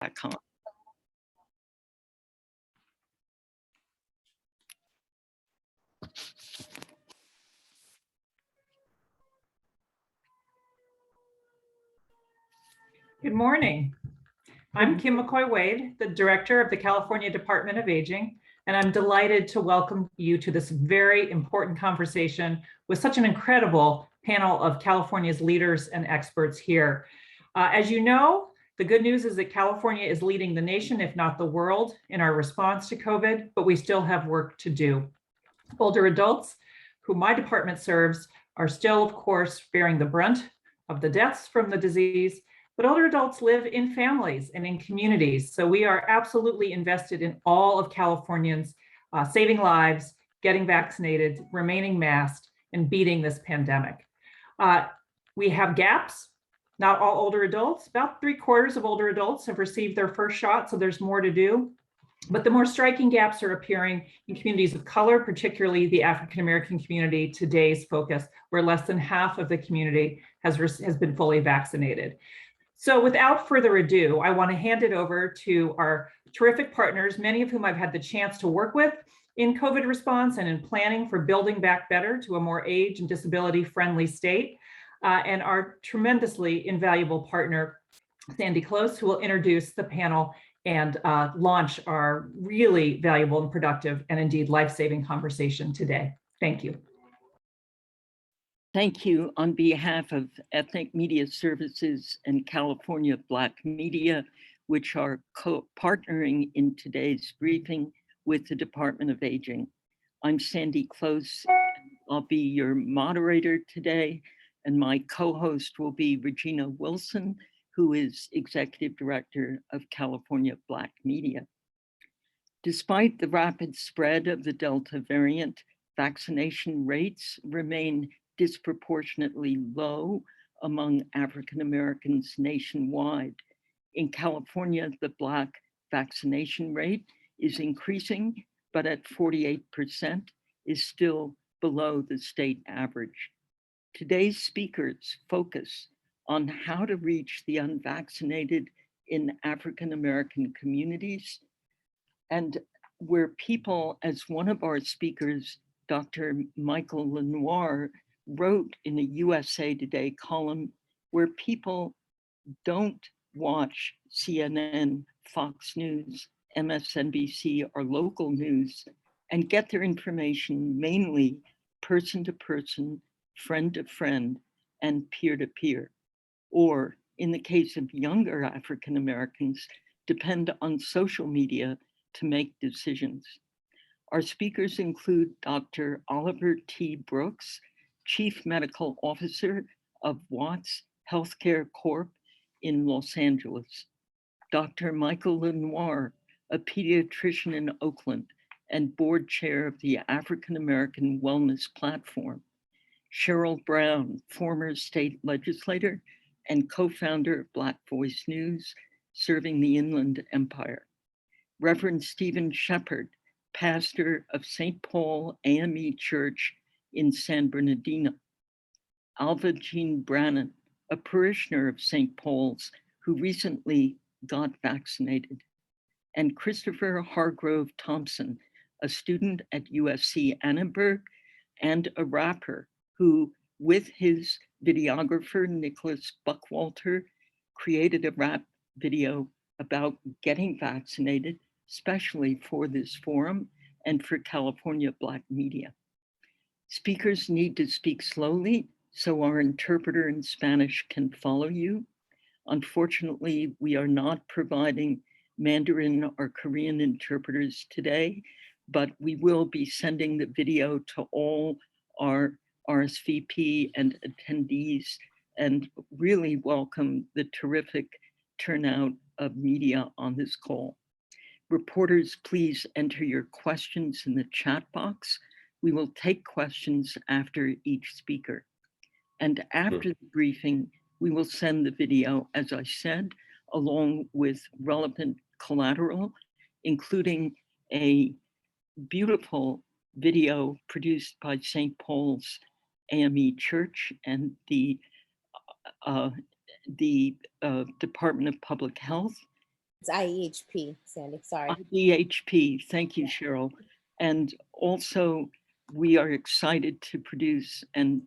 back on. Good morning. I'm Kim McCoy-Wade, the Director of the California Department of Aging, and I'm delighted to welcome you to this very important conversation with such an incredible panel of California's leaders and experts here. As you know, the good news is that California is leading the nation, if not the world, in our response to COVID, but we still have work to do. Older adults, who my department serves, are still, of course, bearing the brunt of the deaths from the disease, but older adults live in families and in communities. So we are absolutely invested in all of Californians saving lives, getting vaccinated, remaining masked, and beating this pandemic. We have gaps. Not all older adults, about 3/4 of older adults have received their first shot, so there's more to do. But the more striking gaps are appearing in communities of color, particularly the African-American community, today's focus, where less than half of the community has been fully vaccinated. So without further ado, I want to hand it over to our terrific partners, many of whom I've had the chance to work with in COVID response and in planning for building back better to a more age and disability friendly state, and our tremendously invaluable partner, Sandy Close, who will introduce the panel and launch our really valuable and productive and indeed life-saving conversation today. Thank you. Thank you on behalf of Ethnic Media Services and California Black Media, which are partnering in today's briefing with the Department of Aging. I'm Sandy Close. I'll be your moderator today, and my co-host will be Regina Wilson, who is Executive Director of California Black Media. Despite the rapid spread of the Delta variant, vaccination rates remain disproportionately low among African Americans nationwide. In California, the Black vaccination rate is increasing, but at 48% is still below the state average. Today's speakers focus on how to reach the unvaccinated in African American communities, and where people, as one of our speakers, Dr. Michael Lenoir, wrote in a USA Today column, where people don't watch CNN, Fox News, MSNBC, or local news and get their information mainly person to person, friend to friend, and peer to peer. Or in the case of younger African Americans, depend on social media to make decisions. Our speakers include Dr. Oliver T. Brooks, Chief Medical Officer of Watts Healthcare Corp. In Los Angeles, Dr. Michael Lenoir, a pediatrician in Oakland and board chair of the African American Wellness Platform, Cheryl Brown, former state legislator and co-founder of Black Voice News, serving the Inland Empire, Reverend Stephen Shepard, pastor of St. Paul AME Church in San Bernardino, Alva Jean Brannon, a parishioner of St. Paul's who recently got vaccinated, and Christopher Hargrove Thompson, a student at USC Annenberg and a rapper who, with his videographer, Nicholas Buckwalter, created a rap video about getting vaccinated, especially for this forum and for California Black Media. Speakers need to speak slowly so our interpreter in Spanish can follow you. Unfortunately, we are not providing Mandarin or Korean interpreters today, but we will be sending the video to all our RSVP and attendees, and really welcome the terrific turnout of media on this call. Reporters, please enter your questions in the chat box. We will take questions after each speaker. And after the briefing, we will send the video, as I said, along with relevant collateral, including a beautiful video produced by St. Paul's AME Church and the Department of Public Health, It's IEHP, Sandy, sorry. IEHP, thank you, Cheryl. And also, we are excited to produce and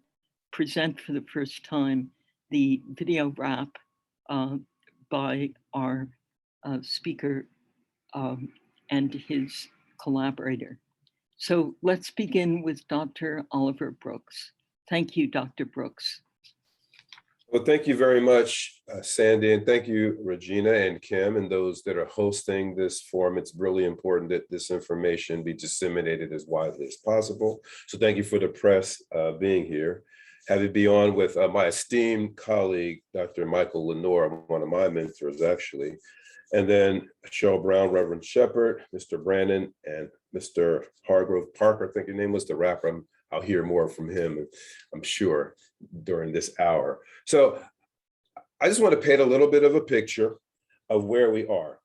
present for the first time the video wrap by our speaker and his collaborator. So let's begin with Dr. Oliver Brooks. Thank you, Dr. Brooks. Well, thank you very much, Sandy, and thank you, Regina and Kim, and those that are hosting this forum. It's really important that this information be disseminated as widely as possible. So thank you for the press being here. Have it be on with my esteemed colleague, Dr. Michael Lenore, one of my mentors, actually, and then Cheryl Brown, Reverend Shepherd, Mr. Brandon, and Mr. Hargrove Parker, I think your name was, the rapper. I'll hear more from him, I'm sure, during this hour. So I just want to paint a little bit of a picture of where we are.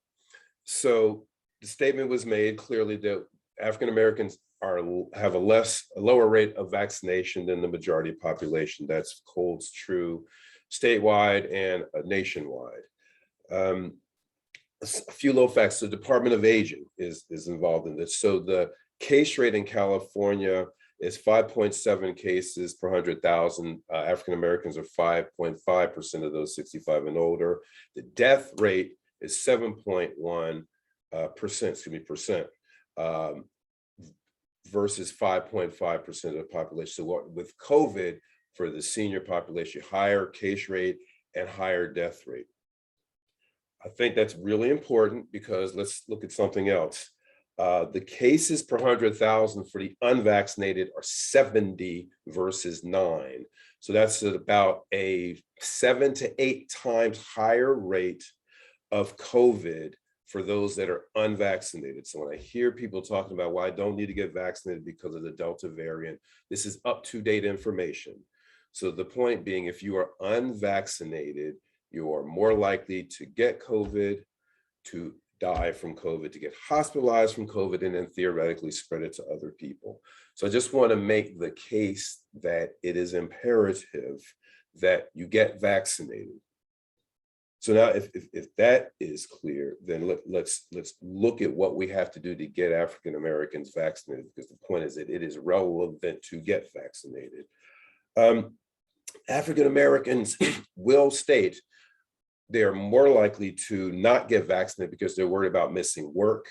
So the statement was made clearly that African Americans have a lower rate of vaccination than the majority population. That's holds true statewide and nationwide. A few little facts. The Department of Aging is involved in this. So the case rate in California is 5.7 cases per 100,000. African Americans are 5.5% of those 65 and older. The death rate is 7.1%, percent, versus 5.5% of the population. So with COVID, for the senior population, higher case rate and higher death rate. I think that's really important because let's look at something else. The cases per 100,000 for the unvaccinated are 70 versus 9. So that's about a 7 to 8 times higher rate of COVID for those that are unvaccinated. So when I hear people talking about why I don't need to get vaccinated because of the Delta variant, this is up-to-date information. So the point being, if you are unvaccinated, you are more likely to get COVID, to die from COVID, to get hospitalized from COVID, and then theoretically spread it to other people. So I just want to make the case that it is imperative that you get vaccinated. So now if that is clear, then let's look at what we have to do to get African Americans vaccinated, because the point is that it is relevant to get vaccinated. African Americans will state they are more likely to not get vaccinated because they're worried about missing work.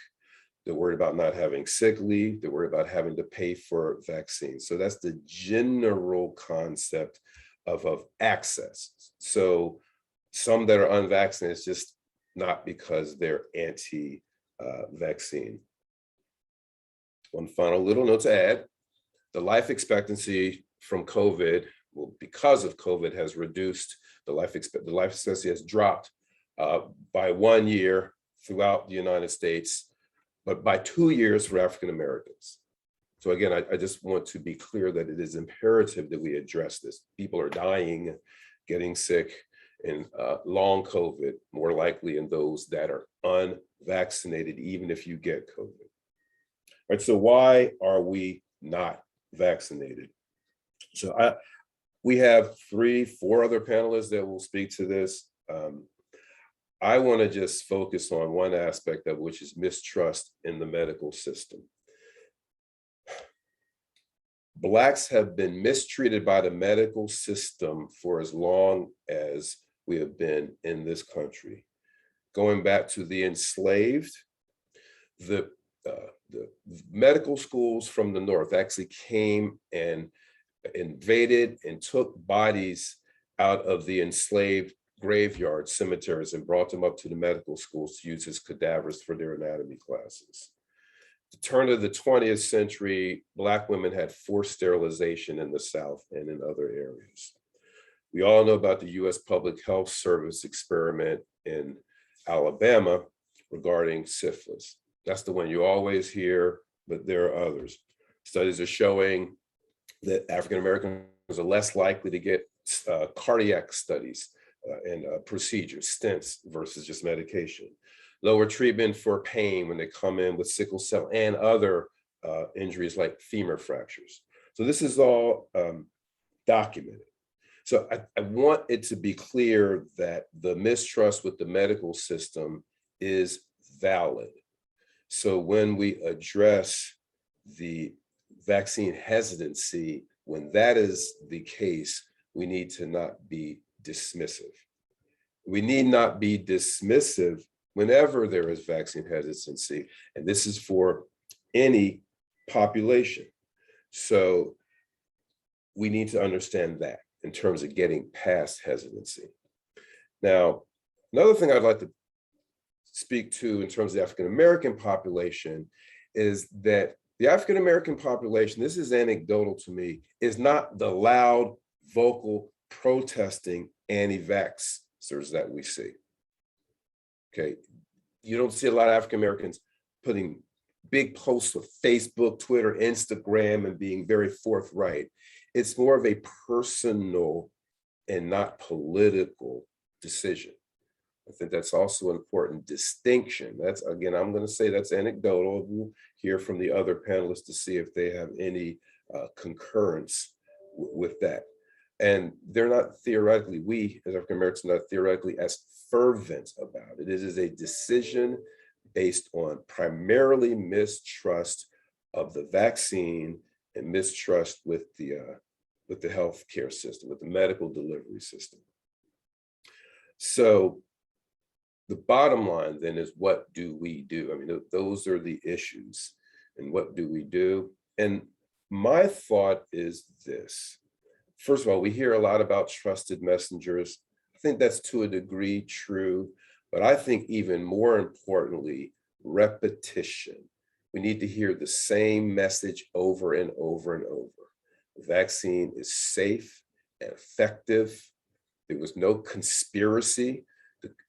They're worried about not having sick leave. They're worried about having to pay for vaccines. So that's the general concept of access. So some that are unvaccinated is just not because they're anti-vaccine. One final little note to add, the life expectancy from COVID, well, because of COVID, has reduced. The life expectancy has dropped by 1 year throughout the United States, but by 2 years for African Americans. So again, I just want to be clear that it is imperative that we address this. People are dying, getting sick, and long COVID, more likely in those that are unvaccinated, even if you get COVID. All right, so why are we not vaccinated? So we have 3-4 other panelists that will speak to this. I want to just focus on one aspect of which is mistrust in the medical system. Blacks have been mistreated by the medical system for as long as we have been in this country. Going back to the enslaved, the medical schools from the North actually came and invaded and took bodies out of the enslaved graveyard cemeteries and brought them up to the medical schools to use as cadavers for their anatomy classes. At the turn of the 20th century, Black women had forced sterilization in the South and in other areas. We all know about the US Public Health Service experiment in Alabama regarding syphilis. That's the one you always hear, but there are others. Studies are showing that African Americans are less likely to get cardiac studies and procedures, stents versus just medication. Lower treatment for pain when they come in with sickle cell and other injuries like femur fractures. So this is all documented. So I want it to be clear that the mistrust with the medical system is valid. So when we address the vaccine hesitancy, when that is the case, we need to not be dismissive. We need not be dismissive whenever there is vaccine hesitancy, and this is for any population. So we need to understand that in terms of getting past hesitancy. Now, another thing I'd like to speak to in terms of the African-American population is that the African-American population, this is anecdotal to me, is not the loud, vocal, protesting anti-vaxxers that we see. Okay, you don't see a lot of African-Americans putting big posts of Facebook, Twitter, Instagram, and being very forthright. It's more of a personal and not political decision. I think that's also an important distinction. That's, again, I'm going to say that's anecdotal. We'll hear from the other panelists to see if they have any concurrence with that. And they're not theoretically, we as African Americans are not theoretically as fervent about it. It is a decision based on primarily mistrust of the vaccine and mistrust with the healthcare system, with the medical delivery system. So the bottom line then is, what do we do? I mean, those are the issues. And what do we do? And my thought is this. First of all, we hear a lot about trusted messengers. I think that's to a degree true, but I think even more importantly, repetition. We need to hear the same message over and over and over. The vaccine is safe and effective. There was no conspiracy.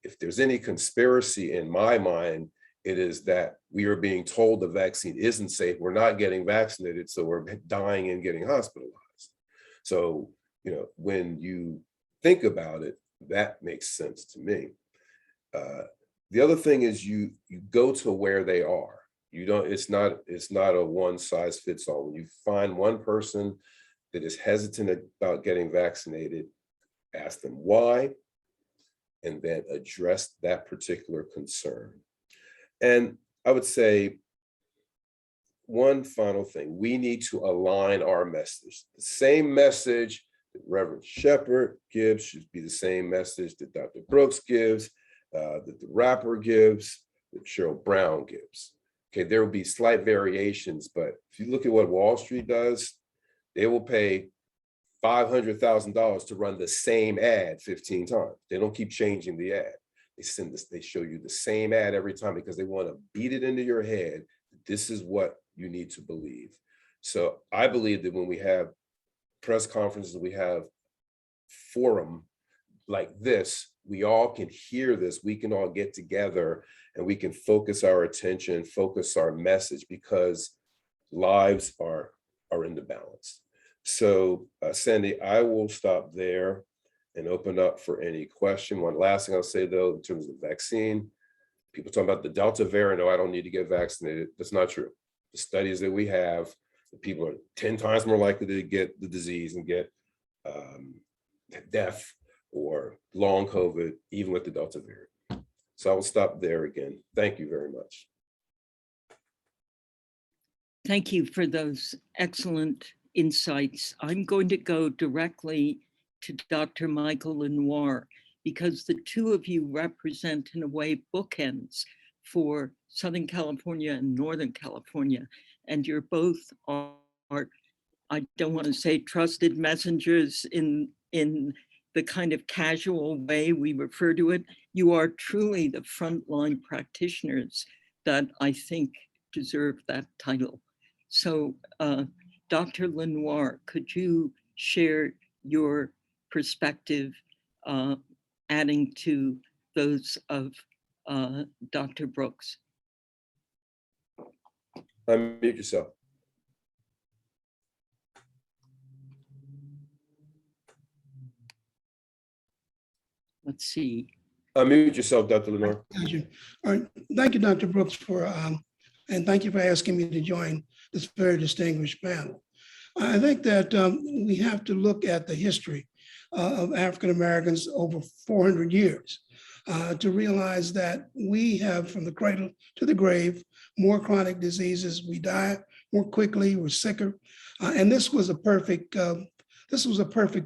If there's any conspiracy in my mind, it is that we are being told the vaccine isn't safe. We're not getting vaccinated, so we're dying and getting hospitalized. So, when you think about it, that makes sense to me. The other thing is you go to where they are. You don't, it's not a one size fits all. When you find one person that is hesitant about getting vaccinated, ask them why, and then address that particular concern. And I would say one final thing, we need to align our message. The same message that Reverend Shepherd gives should be the same message that Dr. Brooks gives, that the rapper gives, that Cheryl Brown gives. Okay, there will be slight variations, but if you look at what Wall Street does, they will pay $500,000 to run the same ad 15 times. They don't keep changing the ad. They show you the same ad every time because they want to beat it into your head. This is what you need to believe. So I believe that when we have press conferences, we have forum like this, we all can hear this, we can all get together and we can focus our attention, focus our message, because lives are in the balance. So Sandy, I will stop there and open up for any question. One last thing I'll say though, in terms of the vaccine, people talk about the Delta variant, oh, I don't need to get vaccinated. That's not true. The studies that we have, the people are 10 times more likely to get the disease and get death or long COVID, even with the Delta variant. So I will stop there again. Thank you very much. Thank you for those excellent insights. I'm going to go directly to Dr. Michael Lenoir, because the two of you represent, in a way, bookends for Southern California and Northern California. And you're both are, I don't want to say trusted messengers in the kind of casual way we refer to it. You are truly the frontline practitioners that I think deserve that title. So Dr. Lenoir, could you share your perspective, adding to those of Dr. Brooks? Unmute yourself. Let's see. Unmute yourself, Dr. Lenoir. Thank you. All right. Thank you, Dr. Brooks, for and thank you for asking me to join this very distinguished panel. I think that we have to look at the history of African Americans over 400 years. to realize that we have, from the cradle to the grave, more chronic diseases. We die more quickly, we're sicker. And this was a perfect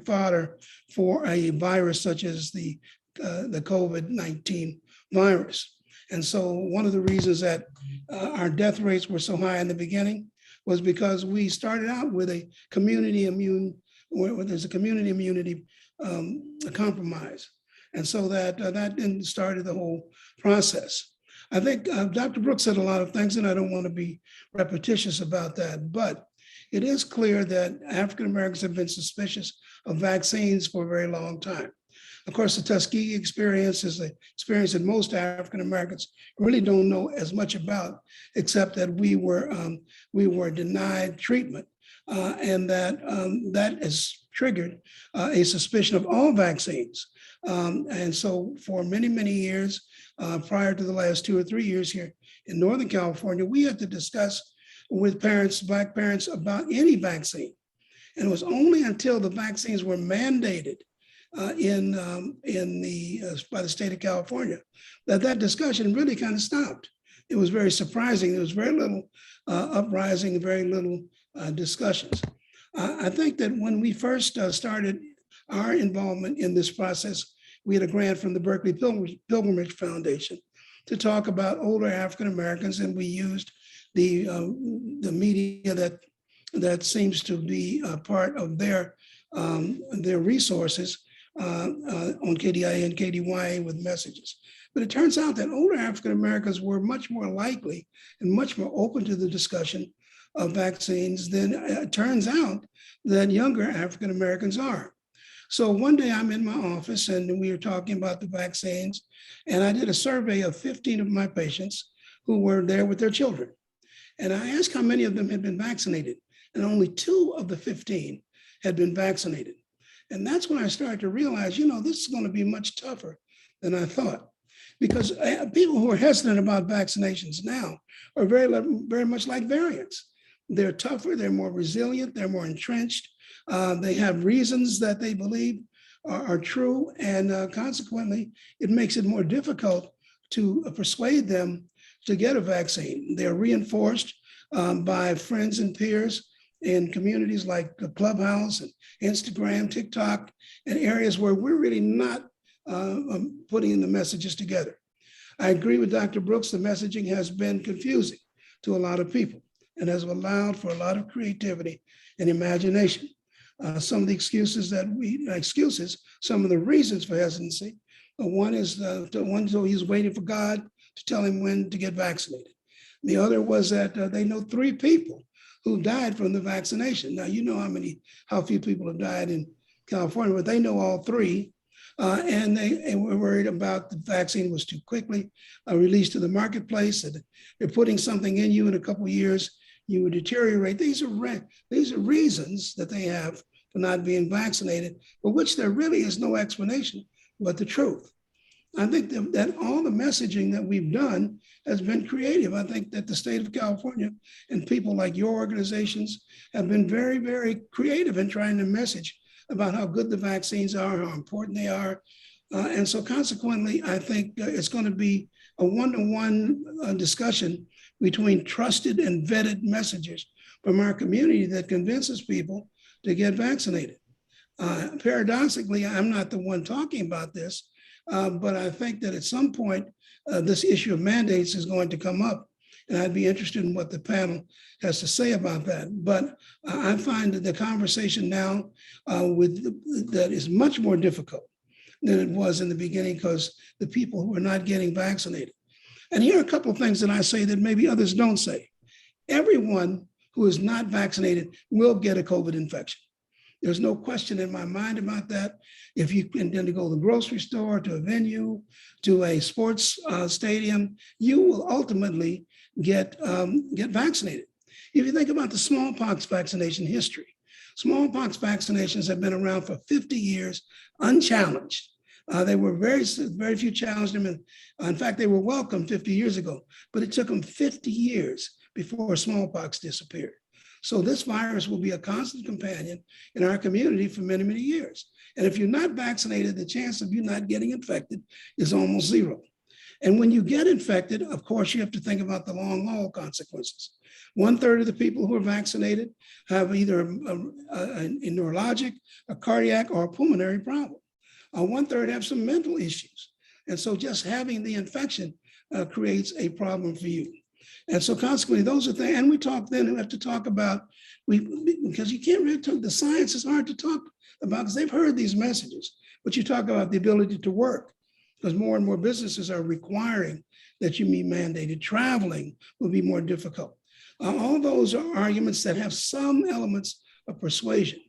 fodder for a virus such as the COVID-19 virus. And so one of the reasons that our death rates were so high in the beginning was because we started out with a community immune, where there's a community immunity compromise. And so that then started the whole process. I think Dr. Brooks said a lot of things, and I don't want to be repetitious about that, but it is clear that African Americans have been suspicious of vaccines for a very long time. Of course, the Tuskegee experience is an experience that most African Americans really don't know as much about, except that we were denied treatment, and that has triggered a suspicion of all vaccines. And so for many, many years, prior to the last 2 or 3 years here in Northern California, we had to discuss with parents, Black parents, about any vaccine. And it was only until the vaccines were mandated by the state of California that discussion really kind of stopped. It was very surprising. There was very little uprising, very little discussions. I think that when we first started our involvement in this process, we had a grant from the Berkeley Pilgrimage Foundation to talk about older African Americans, and we used the media that seems to be a part of their resources on KDIA and KDYA with messages. But it turns out that older African Americans were much more likely and much more open to the discussion of vaccines than it turns out that younger African Americans are. So one day I'm in my office and we were talking about the vaccines, and I did a survey of 15 of my patients who were there with their children. And I asked how many of them had been vaccinated, and only 2 of the 15 had been vaccinated. And that's when I started to realize, this is going to be much tougher than I thought, because people who are hesitant about vaccinations now are very, very much like variants. They're tougher, they're more resilient, they're more entrenched. They have reasons that they believe are true, and consequently, it makes it more difficult to persuade them to get a vaccine. They're reinforced by friends and peers in communities like Clubhouse and Instagram, TikTok, and areas where we're really not putting the messages together. I agree with Dr. Brooks, the messaging has been confusing to a lot of people and has allowed for a lot of creativity and imagination. Some of the excuses, some of the reasons for hesitancy. One is so he's waiting for God to tell him when to get vaccinated. The other was that they know 3 people who died from the vaccination. Now, you know how few people have died in California, but they know all 3. And they were worried about the vaccine was too quickly released to the marketplace, and they're putting something in you in a couple of years, you would deteriorate. These are reasons that they have for not being vaccinated, for which there really is no explanation but the truth. I think that all the messaging that we've done has been creative. I think that the state of California and people like your organizations have been very, very creative in trying to message about how good the vaccines are, how important they are. And so consequently, I think it's going to be a one-to-one discussion between trusted and vetted messages from our community that convinces people to get vaccinated. Paradoxically, I'm not the one talking about this, but I think that at some point, this issue of mandates is going to come up, and I'd be interested in what the panel has to say about that. But I find that the conversation now that is much more difficult than it was in the beginning, because the people who are not getting vaccinated. And here are a couple of things that I say that maybe others don't say. Everyone who is not vaccinated will get a COVID infection. There's no question in my mind about that. If you intend to go to the grocery store, to a venue, to a sports stadium, you will ultimately get vaccinated. If you think about the smallpox vaccination history, smallpox vaccinations have been around for 50 years, unchallenged. There were very few challenged them. And in fact, they were welcome 50 years ago, but it took them 50 years before smallpox disappeared. So this virus will be a constant companion in our community for many, many years. And if you're not vaccinated, the chance of you not getting infected is almost zero. And when you get infected, of course, you have to think about the long haul consequences. 1/3 of the people who are vaccinated have either a neurologic, a cardiac, or a pulmonary problem. 1/3 have some mental issues. And so just having the infection creates a problem for you. And so consequently, those are things, and we have to talk about, because you can't really talk, the science is hard to talk about because they've heard these messages, but you talk about the ability to work, because more and more businesses are requiring that you be mandated. Traveling will be more difficult. All those are arguments that have some elements of persuasion,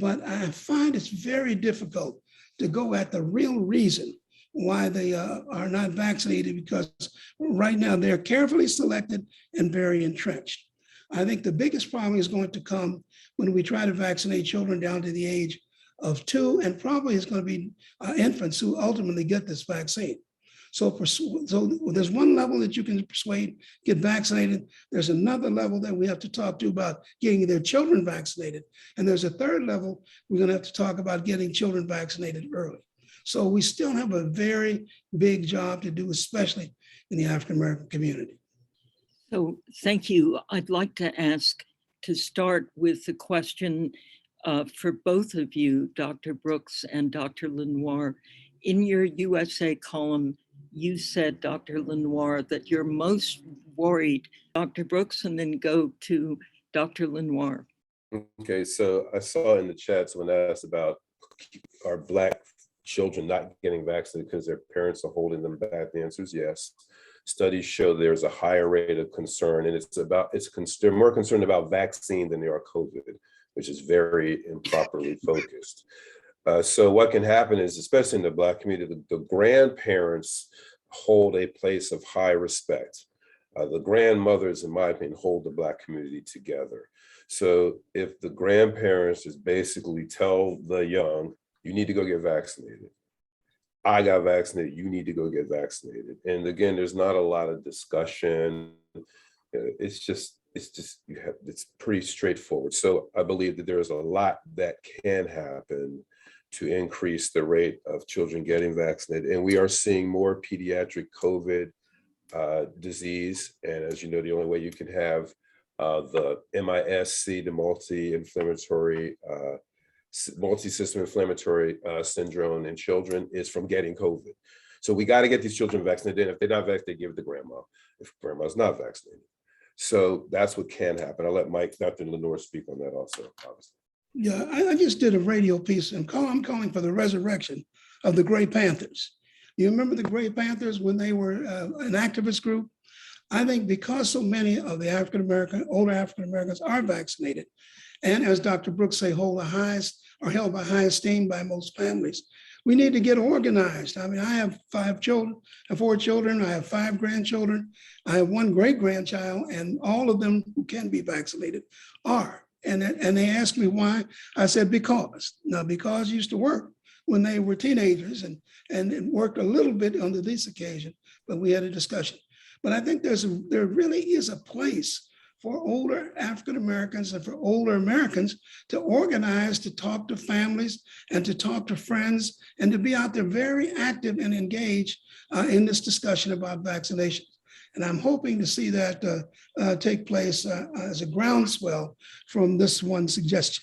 but I find it's very difficult to go at the real reason why they are not vaccinated, because right now they're carefully selected and very entrenched. I think the biggest problem is going to come when we try to vaccinate children down to the age of 2, and probably it's going to be infants who ultimately get this vaccine. So there's one level that you can persuade, get vaccinated. There's another level that we have to talk to about getting their children vaccinated. And there's a third level we're going to have to talk about getting children vaccinated early. So we still have a very big job to do, especially in the African-American community. So thank you. I'd like to ask to start with the question for both of you, Dr. Brooks and Dr. Lenoir. In your USA column, you said, Dr. Lenoir, that you're most worried. Dr. Brooks, and then go to Dr. Lenoir. Okay, so I saw in the chats when asked about our Black children not getting vaccinated because their parents are holding them back. The answer is yes. Studies show there's a higher rate of concern, and they're more concerned about vaccine than they are COVID, which is very improperly focused. So what can happen is, especially in the Black community, the grandparents hold a place of high respect. The grandmothers, in my opinion, hold the Black community together. So if the grandparents just basically tell the young, you need to go get vaccinated. I got vaccinated, you need to go get vaccinated. And again, there's not a lot of discussion. It's pretty straightforward. So I believe that there's a lot that can happen to increase the rate of children getting vaccinated. And we are seeing more pediatric COVID disease. And as you know, the only way you can have the MISC, the multi-system inflammatory syndrome in children, is from getting COVID. So we got to get these children vaccinated. And if they're not vaccinated, give it to grandma if grandma's not vaccinated. So that's what can happen. I'll let Dr. Lenoir speak on that also, obviously. Yeah, I just did a radio piece, and I'm calling for the resurrection of the Gray Panthers. You remember the Gray Panthers when they were an activist group? I think because so many of the older African Americans are vaccinated, and as Dr. Brooks say, held by high esteem by most families, we need to get organized. I mean, I have 4 children, I have 5 grandchildren, I have 1 great-grandchild, and all of them who can be vaccinated are. And they asked me why. I said, because. Now, because used to work when they were teenagers, and it worked a little bit on this occasion, but we had a discussion. But I think there really is a place for older African Americans and for older Americans to organize, to talk to families and to talk to friends, and to be out there very active and engaged in this discussion about vaccinations. And I'm hoping to see that take place as a groundswell from this one suggestion.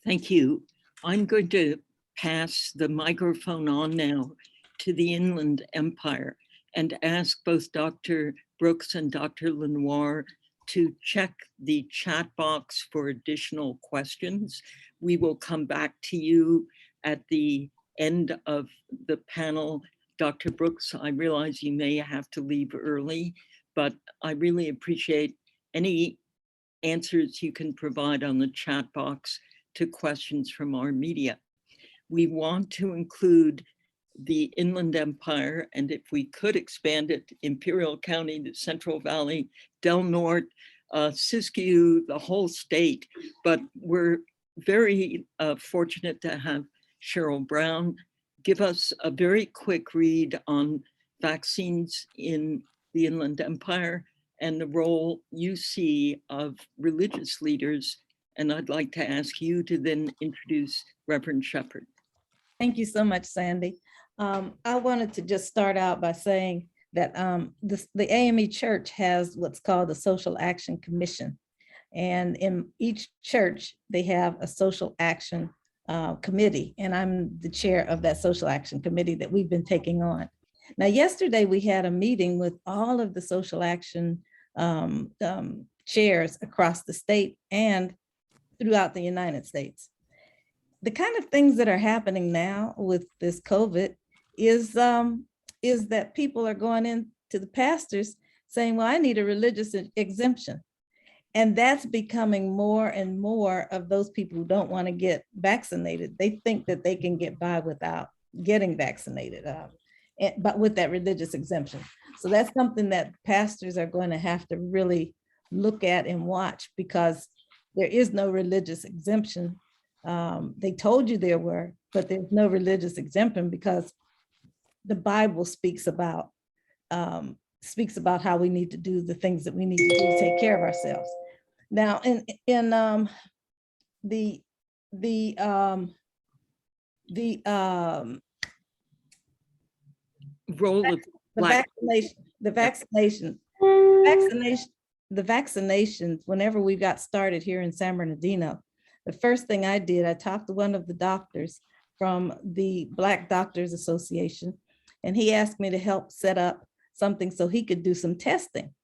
Thank you. I'm going to pass the microphone on now to the Inland Empire and ask both Dr. Brooks and Dr. Lenoir to check the chat box for additional questions. We will come back to you at the end of the panel. Dr. Brooks, I realize you may have to leave early, but I really appreciate any answers you can provide on the chat box to questions from our media. We want to include the Inland Empire, and if we could expand it, Imperial County, the Central Valley, Del Norte, Siskiyou, the whole state. But we're very fortunate to have Cheryl Brown give us a very quick read on vaccines in the Inland Empire, and the role you see of religious leaders. And I'd like to ask you to then introduce Reverend Shepherd. Thank you so much, Sandy. I wanted to just start out by saying that the AME Church has what's called the Social Action Commission. And in each church, they have a social action committee, and I'm the chair of that social action committee that we've been taking on. Now, yesterday we had a meeting with all of the social action chairs across the state and throughout the United States. The kind of things that are happening now with this COVID is that people are going in to the pastors saying, well, I need a religious exemption. And that's becoming more and more of those people who don't want to get vaccinated. They think that they can get by without getting vaccinated, but with that religious exemption. So that's something that pastors are going to have to really look at and watch, because there is no religious exemption. They told you there were, but there's no religious exemption because the Bible speaks about how we need to do the things that we need to do to take care of ourselves. Now, in the Role of vaccinations, whenever we got started here in San Bernardino, the first thing I did, I talked to one of the doctors from the Black Doctors Association, and he asked me to help set up something so he could do some testing.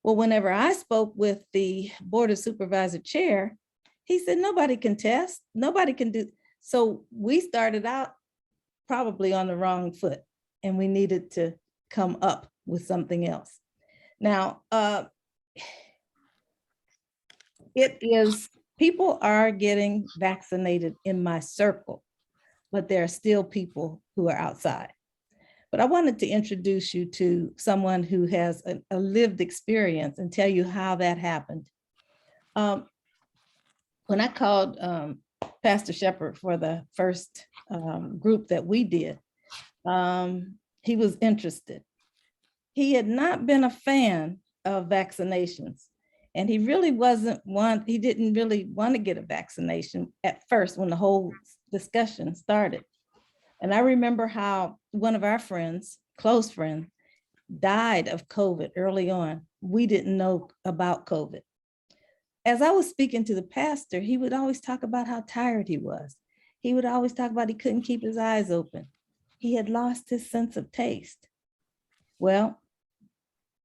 Well, whenever I spoke with the Board of Supervisor chair, he said, nobody can test, nobody can do. So we started out probably on the wrong foot, and we needed to come up with something else. Now, people are getting vaccinated in my circle, but there are still people who are outside. But I wanted to introduce you to someone who has a lived experience and tell you how that happened. When I called Pastor Shepherd for the first group that we did, he was interested. He had not been a fan of vaccinations, and he really he didn't really want to get a vaccination at first when the whole discussion started. And I remember how one of our friends, close friends, died of COVID early on. We didn't know about COVID. As I was speaking to the pastor, he would always talk about how tired he was. He would always talk about he couldn't keep his eyes open. He had lost his sense of taste. Well,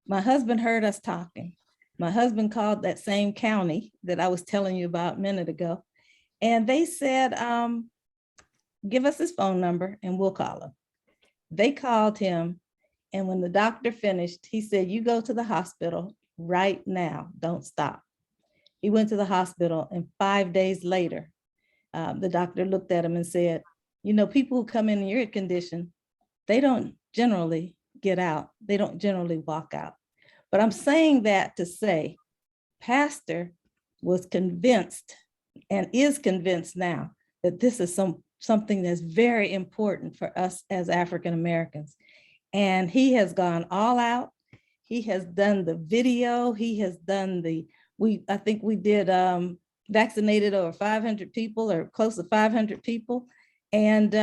my husband heard us talking. My husband called that same county that I was telling you about a minute ago, and they said, give us his phone number and we'll call him. They called him, and when the doctor finished, he said, you go to the hospital right now, don't stop. He went to the hospital, and 5 days later, the doctor looked at him and said, you know, people who come in your condition, they don't generally get out. They don't generally walk out. But I'm saying that to say, Pastor was convinced and is convinced now that this is something that's very important for us as African Americans. And he has gone all out. He has done the video. He has done I think we did vaccinated over 500 people or close to 500 people. And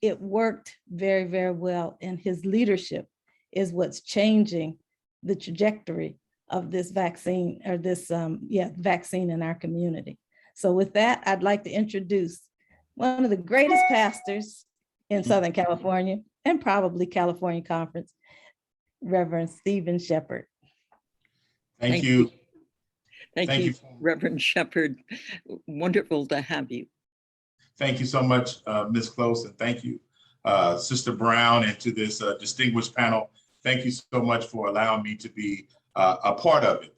it worked very, very well. And his leadership is what's changing the trajectory of this vaccine, or this vaccine in our community. So with that, I'd like to introduce one of the greatest pastors in Southern California and probably California Conference, Reverend Stephen Shepherd. Thank you. Thank you, Reverend Shepherd. Wonderful to have you. Thank you so much, Ms. Close, and thank you, Sister Brown, and to this distinguished panel. Thank you so much for allowing me to be a part of it.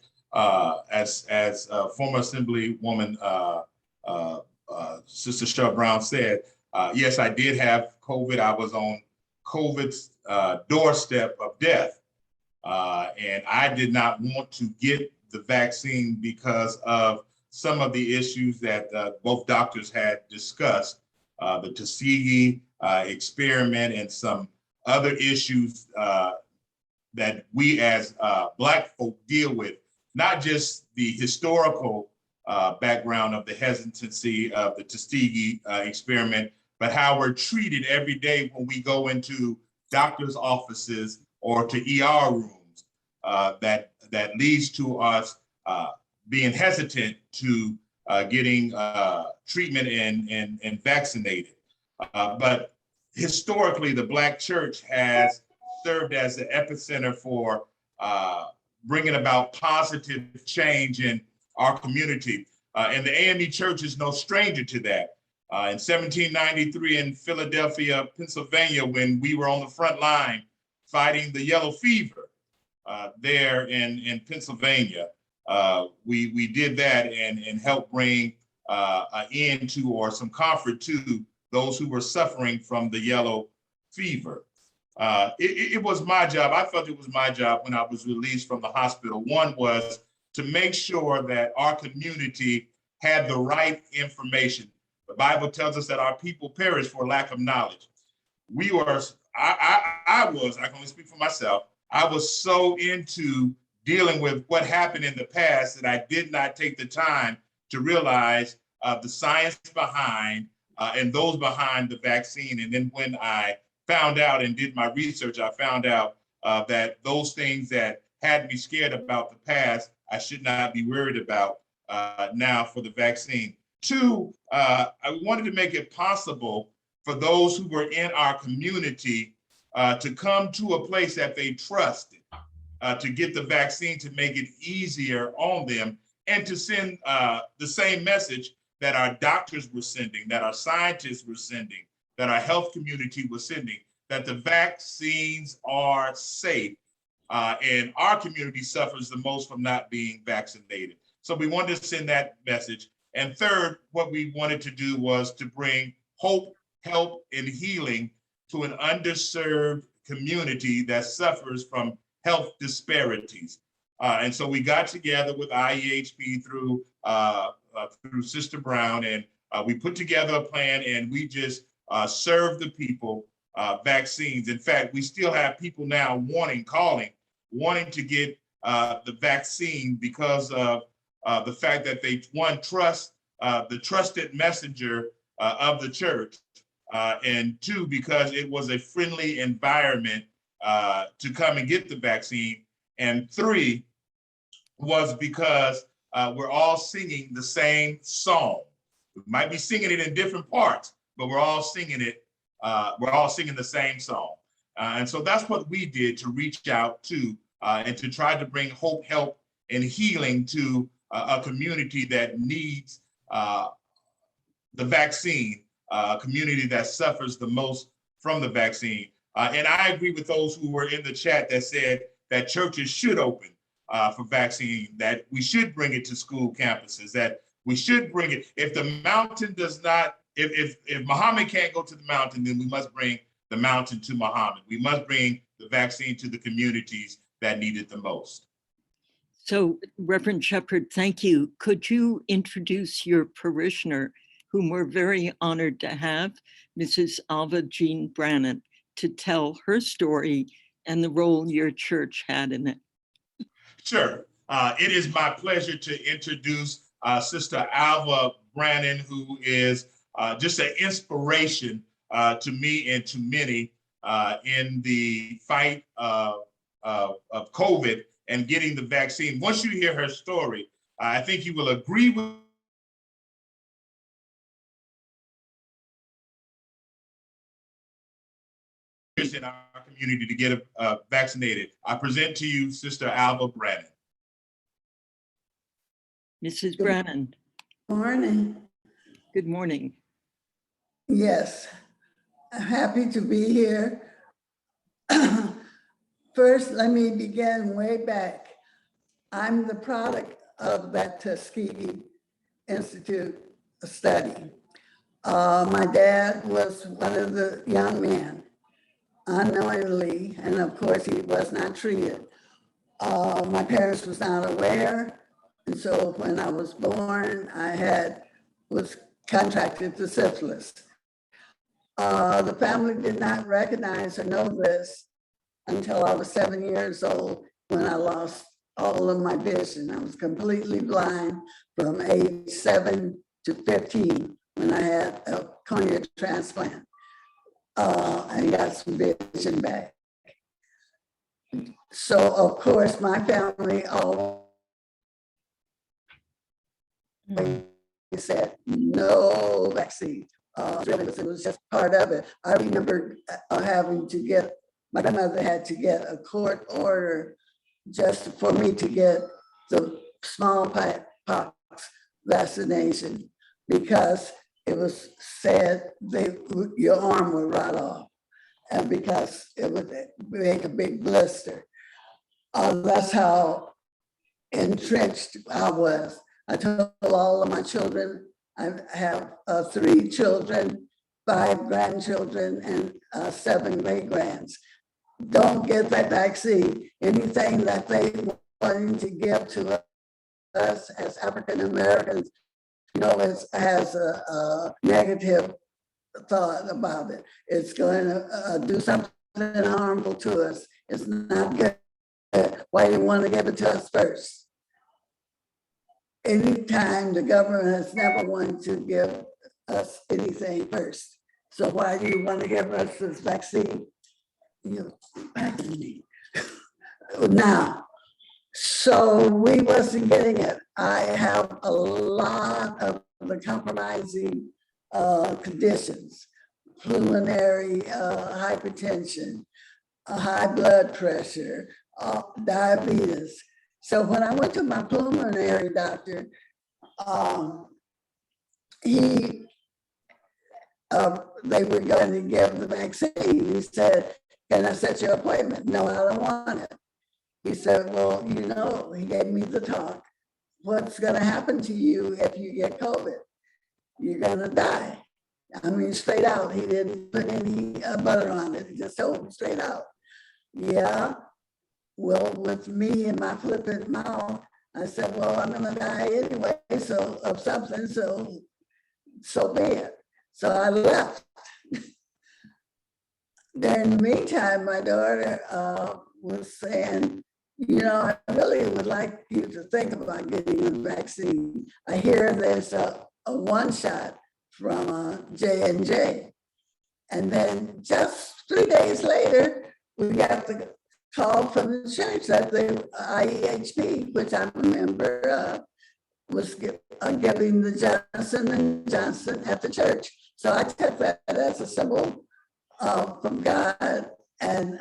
As former Assemblywoman Sister Cheryl Brown said, yes, I did have COVID. I was on COVID's doorstep of death. And I did not want to get the vaccine because of some of the issues that both doctors had discussed, the Tuskegee experiment and some other issues that we as Black folk deal with, not just the historical background of the hesitancy of the Tuskegee experiment, but how we're treated every day when we go into doctors' offices or to ER rooms, that leads to us being hesitant to getting treatment and vaccinated. But historically, the Black church has served as the epicenter for bringing about positive change in our community. And the AME Church is no stranger to that. In 1793 in Philadelphia, Pennsylvania, when we were on the front line fighting the yellow fever there in Pennsylvania, we did that and helped bring an end to or some comfort to those who were suffering from the yellow fever. It was my job. I felt it was my job when I was released from the hospital. One was to make sure that our community had the right information. The Bible tells us that our people perish for lack of knowledge. I can only speak for myself. I was so into dealing with what happened in the past that I did not take the time to realize the science behind and those behind the vaccine. And then when I found out and did my research, I found out that those things that had me scared about the past, I should not be worried about now for the vaccine. Two, I wanted to make it possible for those who were in our community to come to a place that they trusted, to get the vaccine, to make it easier on them, and to send the same message that our doctors were sending, that our scientists were sending, that our health community was sending, that the vaccines are safe. And our community suffers the most from not being vaccinated. So we wanted to send that message. And third, what we wanted to do was to bring hope, help, and healing to an underserved community that suffers from health disparities. And so we got together with IEHP through Sister Brown, and we put together a plan, and we just served the people vaccines. In fact, we still have people now wanting to get the vaccine because of the fact that they, one, trust the trusted messenger of the church, and two, because it was a friendly environment to come and get the vaccine, and three, was because we're all singing the same song. We might be singing it in different parts, but we're all singing it. We're all singing the same song. And so that's what we did to reach out to and to try to bring hope, help, and healing to a community that needs the vaccine, a community that suffers the most from the vaccine. And I agree with those who were in the chat that said that churches should open for vaccine, that we should bring it to school campuses, that we should bring it. If the mountain does not, if Muhammad can't go to the mountain, then we must bring the mountain to Muhammad. We must bring the vaccine to the communities that need it the most. So, Reverend Shepherd, thank you. Could you introduce your parishioner, whom we're very honored to have, Mrs. Alva Jean Brannan, to tell her story and the role your church had in it? Sure. It is my pleasure to introduce Sister Alva Brannan, who is just an inspiration to me and to many in the fight of COVID and getting the vaccine. Once you hear her story, I think you will agree with in our community to get vaccinated. I present to you Sister Alva Brannan. Mrs. Brannan. Morning. Good morning. Yes, I'm happy to be here. First, let me begin way back. I'm the product of that Tuskegee Institute study. My dad was one of the young men, unknowingly, and of course he was not treated. My parents was not aware, and so when I was born, was contracted to syphilis. The family did not recognize or know this until I was 7 years old when I lost all of my vision. I was completely blind from age 7 to 15 when I had a cornea transplant and got some vision back. So of course, my family always said no vaccine. It was just part of it. I remember having to get, my grandmother had to get a court order just for me to get the smallpox vaccination because it was said your arm would rot off, and because it would make a big blister. That's how entrenched I was. I told all of my children, I have 3 children, 5 grandchildren, and 7 great-grands. Don't get that vaccine. Anything that they wanted to give to us as African Americans, you know, has a negative thought about it. It's going to do something harmful to us. It's not good. Why do you want to give it to us first? Anytime the government has never wanted to give us anything first. So why do you want to give us this vaccine? Now, so we wasn't getting it. I have a lot of the compromising conditions, pulmonary hypertension, high blood pressure, diabetes. So when I went to my pulmonary doctor, they were going to give the vaccine. He said, "Can I set your appointment?" "No, I don't want it." He said, "Well, you know," he gave me the talk, "what's going to happen to you if you get COVID? You're going to die." I mean, straight out. He didn't put any butter on it. He just told me straight out. Yeah. Well, with me and my flippant mouth, I said, "Well, I'm going to die anyway, so of something, so be it." So I left. During the meantime, my daughter was saying, "You know, I really would like you to think about getting the vaccine. I hear there's a one shot from J&J." And then just 3 days later, we got the call from the church that the IEHP, which I remember, was giving the Johnson & Johnson at the church. So I took that as a symbol from God, and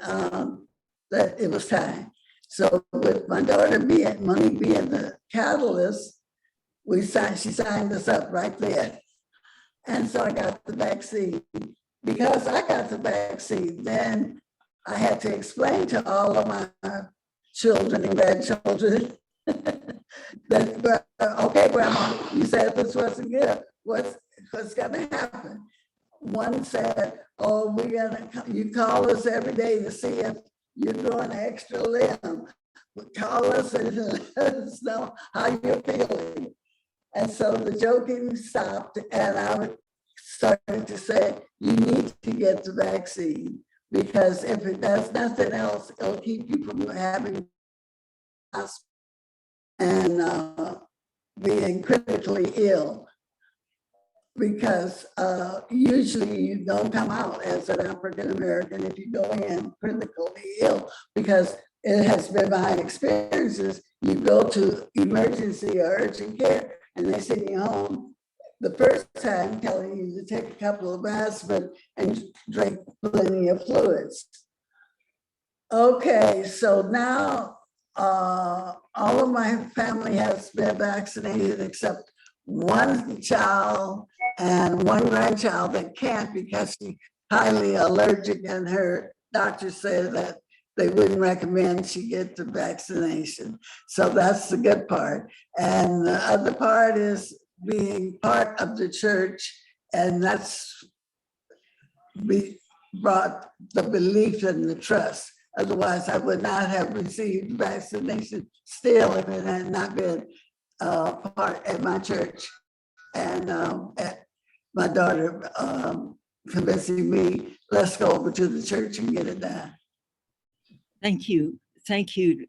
that it was time. So with my daughter money being the catalyst, she signed us up right there. And so I got the vaccine. Because I got the vaccine, then I had to explain to all of my children and grandchildren that, "Okay, Grandma, you said this wasn't good. What's going to happen?" One said, "Oh, you call us every day to see if you're doing an extra limb. Call us and let us know how you're feeling." And so the joking stopped, and I started to say, "You need to get the vaccine, because if it does nothing else, it'll keep you from having and being critically ill, because usually you don't come out as an African American if you go in critically ill, because it has been my experiences. You go to emergency or urgent care and they send you home the first time telling you to take a couple of aspirin and drink plenty of fluids. Okay, so now all of my family has been vaccinated except one child and one grandchild that can't because she's highly allergic, and her doctor said that they wouldn't recommend she get the vaccination. So that's the good part. And the other part is being part of the church, and that's brought the belief and the trust. Otherwise, I would not have received vaccination still if it had not been part at my church. And my daughter convincing me, "Let's go over to the church and get it done." Thank you. Thank you.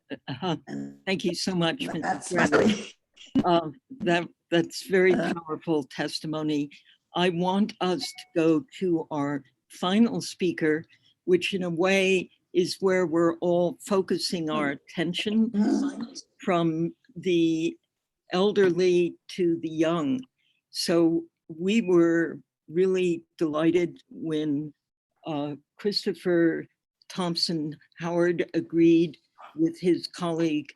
Thank you so much, Ms. That's Reverend. my, That's very powerful testimony. I want us to go to our final speaker, which in a way is where we're all focusing our attention, from the elderly to the young. So we were really delighted when Christopher Thompson Howard agreed with his colleague,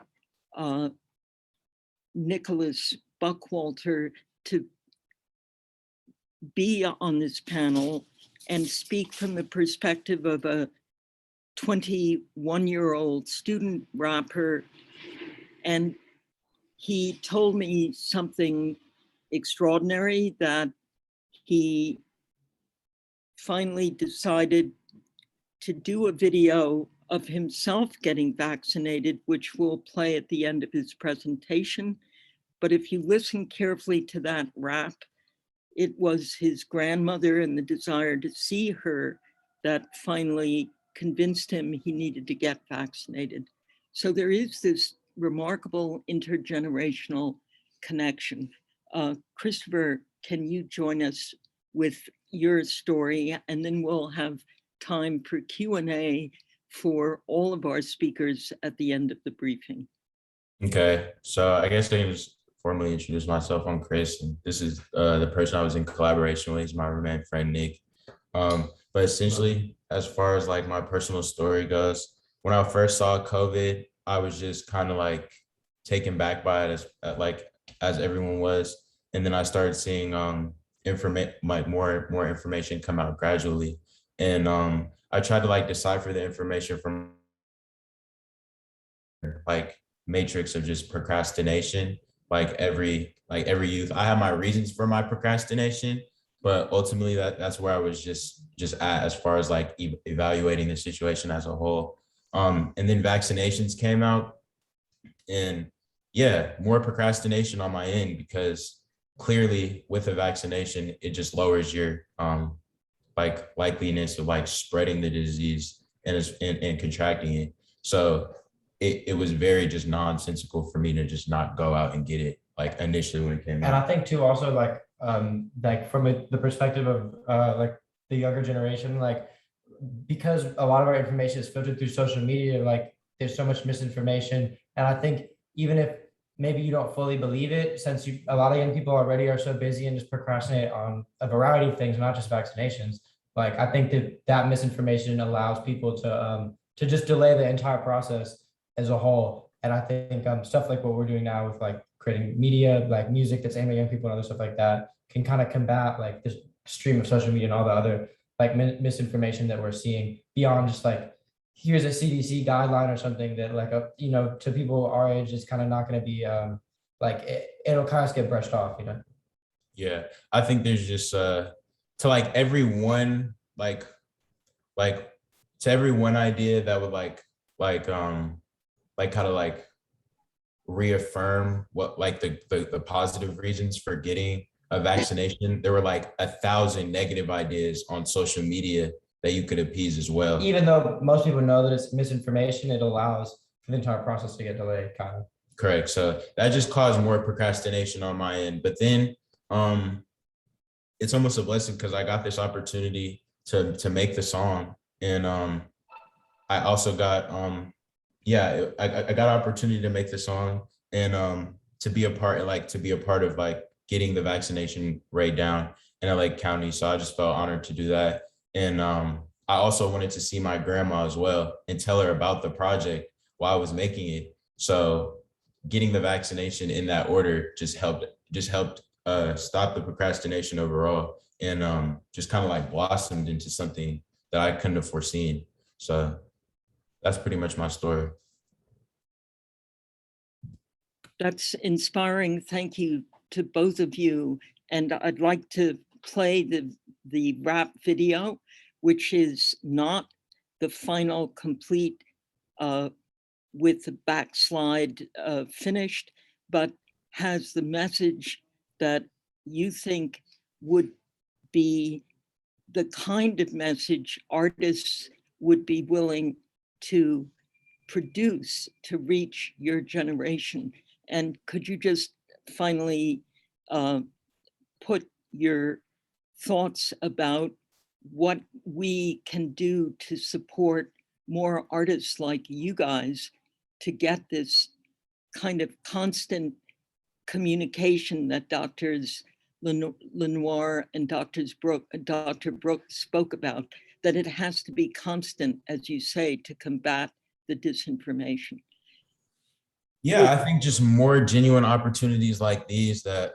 Nicholas Buckwalter, to be on this panel and speak from the perspective of a 21-year-old student rapper. And he told me something extraordinary, that he finally decided to do a video of himself getting vaccinated, which we'll play at the end of his presentation. But if you listen carefully to that rap, it was his grandmother and the desire to see her that finally convinced him he needed to get vaccinated. So there is this remarkable intergenerational connection. Christopher, can you join us with your story? And then we'll have time for Q&A for all of our speakers at the end of the briefing. Okay, so I guess I can just formally introduce myself. I'm Chris, and this is the person I was in collaboration with. He's my roommate friend, Nick. But essentially, as far as like my personal story goes, when I first saw COVID, I was just kind of like taken back by it as everyone was. And then I started seeing more information come out gradually. And I tried to like decipher the information from like matrix of just procrastination. Like every youth, I have my reasons for my procrastination, but ultimately that's where I was just at as far as like evaluating the situation as a whole. And then vaccinations came out, and yeah, more procrastination on my end, because clearly with a vaccination, it just lowers your like likeliness of like spreading the disease and contracting it. So it was very just nonsensical for me to just not go out and get it like initially when it came out. And I think too, also like from the perspective of like the younger generation, like because a lot of our information is filtered through social media, like there's so much misinformation. And I think even if maybe you don't fully believe it, since a lot of young people already are so busy and just procrastinate on a variety of things, not just vaccinations. Like I think that misinformation allows people to just delay the entire process as a whole. And I think stuff like what we're doing now with like creating media, like music that's aimed at young people and other stuff like that, can kind of combat like this stream of social media and all the other like misinformation that we're seeing, beyond just like, here's a CDC guideline or something that like, to people our age is kind of not going to be like, it'll kind of get brushed off, Yeah, I think there's just to like everyone, like to every one idea that would like kind of like reaffirm what like the positive reasons for getting a vaccination, there were like 1,000 negative ideas on social media that you could appease as well. Even though most people know that it's misinformation, it allows for the entire process to get delayed, kind of. Correct. So that just caused more procrastination on my end. But then it's almost a blessing, because I got this opportunity to make the song. And I also got I got an opportunity to make the song, and to be a part of like getting the vaccination rate down in LA County. So I just felt honored to do that. And I also wanted to see my grandma as well and tell her about the project while I was making it. So getting the vaccination in that order just helped stop the procrastination overall, and just kind of like blossomed into something that I couldn't have foreseen. So that's pretty much my story. That's inspiring. Thank you to both of you. And I'd like to play the rap video, which is not the final complete with the backslide finished, but has the message that you think would be the kind of message artists would be willing to produce to reach your generation? And could you just finally put your thoughts about what we can do to support more artists like you guys to get this kind of constant communication that Doctors Lenoir and Dr. Brooke spoke about, that it has to be constant, as you say, to combat the disinformation? Yeah, I think just more genuine opportunities like these that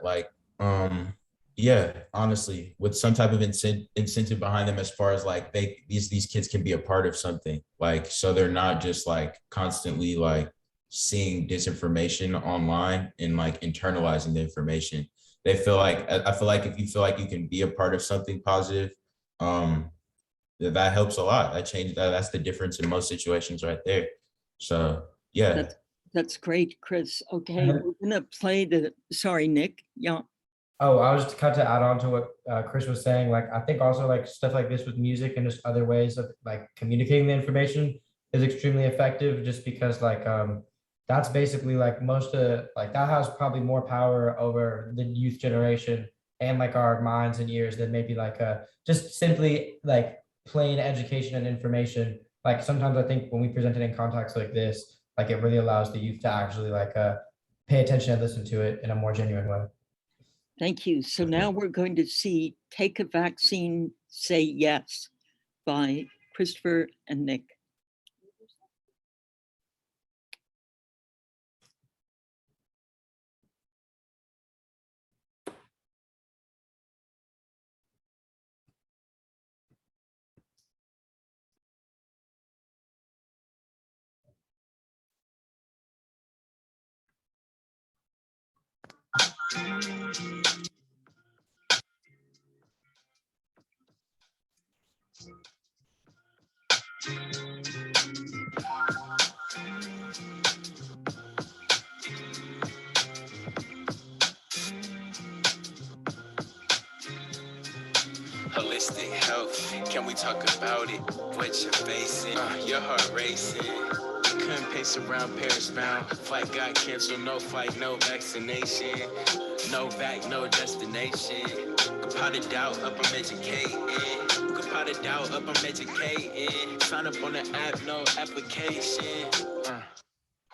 yeah, honestly, with some type of incentive behind them, as far as like these kids can be a part of something, like, so they're not just like constantly like seeing disinformation online and like internalizing the information. They feel like, I feel like if you feel like you can be a part of something positive, that helps a lot. That changes that's the difference in most situations right there. So yeah. That's great, Chris. Okay, we're gonna play sorry, Nick. Yeah. Oh, I was just kind of add on to what Chris was saying. Like, I think also like stuff like this with music and just other ways of like communicating the information is extremely effective, just because like that's basically like most of like that has probably more power over the youth generation and like our minds and ears than maybe like just simply like plain education and information. Like sometimes I think when we present it in contexts like this, like it really allows the youth to actually like pay attention and listen to it in a more genuine way. Thank you. So now we're going to see Take a Vaccine, Say Yes by Christopher and Nick. Holistic health, can we talk about it? What you're facing, your heart racing. You couldn't pace around Paris bound. Flight got canceled, no flight, no vaccination. No vac, no destination. Pot of doubt, up I'm educating. Pot of doubt, up I'm educating. Sign up on the app, no application.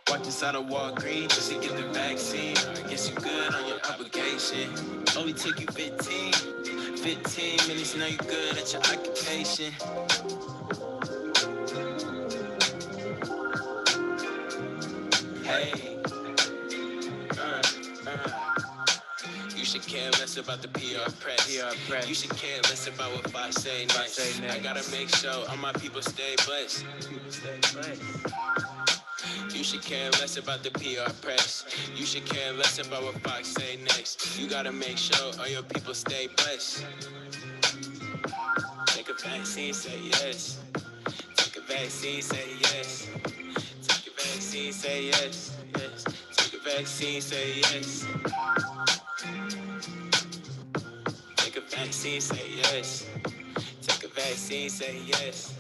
Walked inside of Walgreens just to get the vaccine. I guess you good on your application. Only took you 15 minutes, now you good at your occupation. Hey, you should care less about the PR press. You should care less about what I say next. I gotta make sure all my people stay blessed. You should care less about the PR press. You should care less about what Fox say next. You gotta make sure all your people stay blessed. Take a vaccine, say yes. Take a vaccine, say yes. Take a vaccine, say yes. Yes. Take a vaccine, say yes. Take a vaccine, say yes. Take a vaccine, say yes.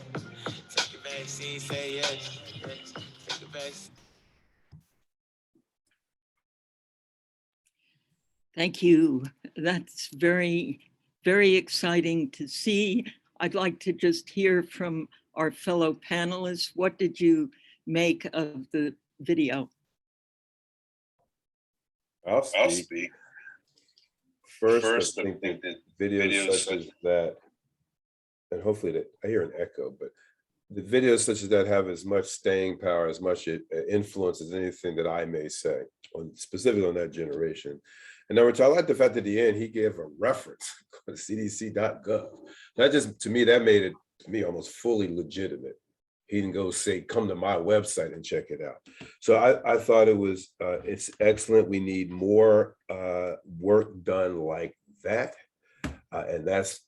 Take a vaccine, say yes. Yes. Take a vaccine. Thank you. That's very, very exciting to see. I'd like to just hear from our fellow panelists. What did you make of the video? I'll speak. First, I think that videos such as that, and hopefully that I hear an echo, but the videos such as that have as much staying power, as much influence as anything that I may say, specifically on that generation. And number two, I like the fact that at the end he gave a reference on cdc.gov. That just, to me, that made it, to me, almost fully legitimate. He didn't go say, come to my website and check it out. So I thought it was, it's excellent. We need more work done like that. And that's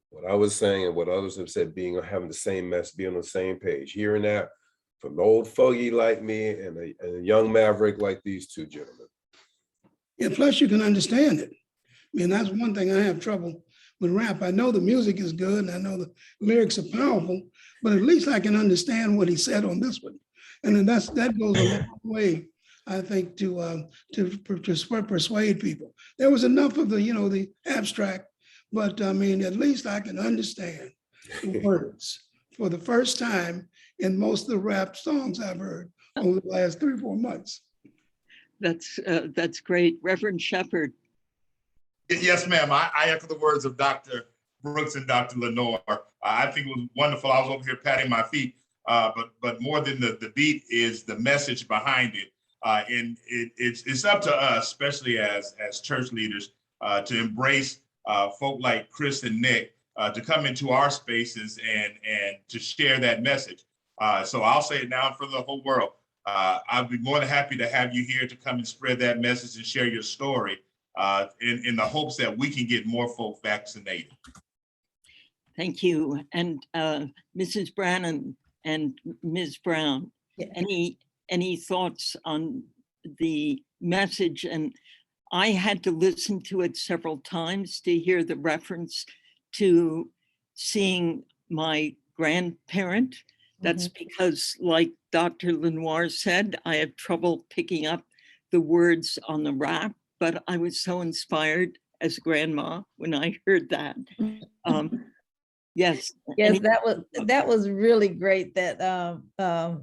what I was saying and what others have said, having the same mess, being on the same page. Hearing that from an old fogey like me and a young maverick like these two gentlemen. Yeah, plus you can understand it. I mean, that's one thing I have trouble with rap. I know the music is good and I know the lyrics are powerful, but at least I can understand what he said on this one. And then that goes a long way, I think, to persuade people. There was enough of the, the abstract, but I mean, at least I can understand the words for the first time in most of the rap songs I've heard over the last 3 or 4 months. That's great. Reverend Shepherd. Yes, ma'am. I echo the words of Dr. Brooks and Dr. Lenore. I think it was wonderful. I was over here patting my feet, but more than the beat is the message behind it. And it's up to us, especially as church leaders, to embrace folk like Chris and Nick to come into our spaces and to share that message. So I'll say it now for the whole world. I'd be more than happy to have you here to come and spread that message and share your story in the hopes that we can get more folk vaccinated. Thank you. And Mrs. Brannon and Ms. Brown, Yeah. any thoughts on the message? And I had to listen to it several times to hear the reference to seeing my grandparent. That's because, like Dr. Lenoir said, I have trouble picking up the words on the rap, but I was so inspired as a grandma when I heard that. Yes. Yes, that was really great that